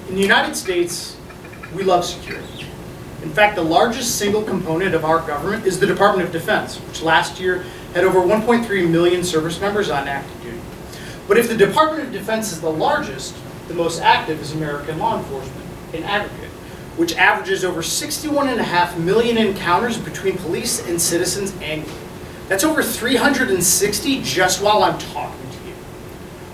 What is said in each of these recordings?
In the United States, we love security. In fact, the largest single component of our government is the Department of Defense, which last year had over 1.3 million service members on active duty. But if the Department of Defense is the largest, the most active is American law enforcement in aggregate, which averages over 61.5 million encounters between police and citizens annually. That's over 360 just while I'm talking to you.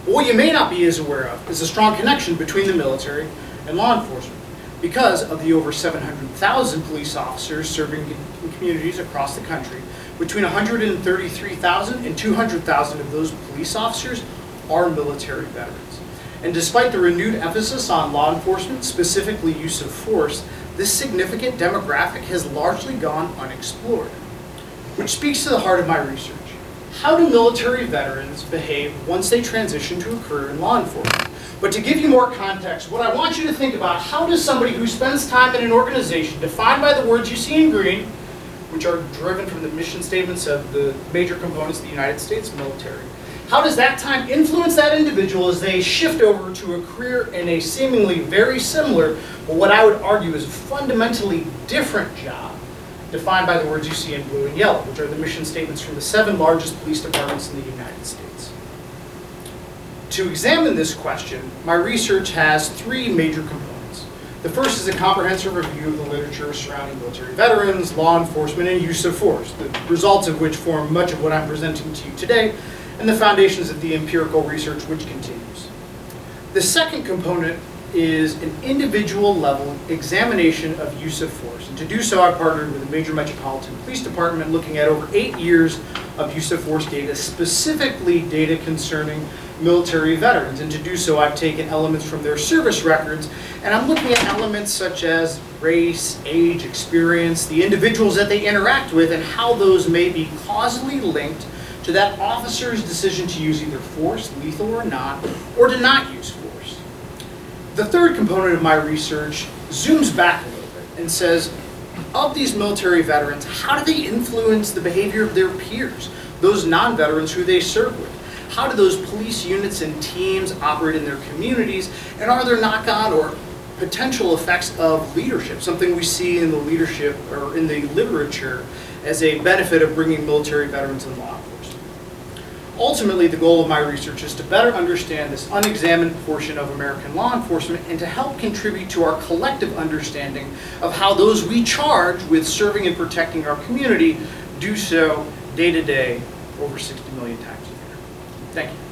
But what you may not be as aware of is a strong connection between the military and law enforcement, because of the over 700,000 police officers serving in communities across the country. Between 133,000 and 200,000 of those police officers are military veterans. And despite the renewed emphasis on law enforcement, specifically use of force, this significant demographic has largely gone unexplored. Which speaks to the heart of my research. How do military veterans behave once they transition to a career in law enforcement? But to give you more context, what I want you to think about, how does somebody who spends time in an organization defined by the words you see in green, which are driven from the mission statements of the major components of the United States military, how does that time influence that individual as they shift over to a career in a seemingly very similar, but what I would argue is a fundamentally different job, defined by the words you see in blue and yellow, which are the mission statements from the 7 largest police departments in the United States. To examine this question, my research has 3 major components. The first is a comprehensive review of the literature surrounding military veterans, law enforcement, and use of force, the results of which form much of what I'm presenting to you today, and the foundations of the empirical research which continues. The second component is an individual level examination of use of force. And to do so, I partnered with a major metropolitan police department looking at over 8 years of use of force data, specifically data concerning military veterans. And to do so, I've taken elements from their service records, and I'm looking at elements such as race, age, experience, the individuals that they interact with, and how those may be causally linked to that officer's decision to use either force, lethal or not, or to not use force. The third component of my research zooms back a little bit and says, of these military veterans, how do they influence the behavior of their peers, those non-veterans who they serve with? How do those police units and teams operate in their communities, and are there knock-on or potential effects of leadership, something we see in the leadership or in the literature as a benefit of bringing military veterans in law enforcement? Ultimately, the goal of my research is to better understand this unexamined portion of American law enforcement and to help contribute to our collective understanding of how those we charge with serving and protecting our community do so day to day over 60 million times a year. Thank you.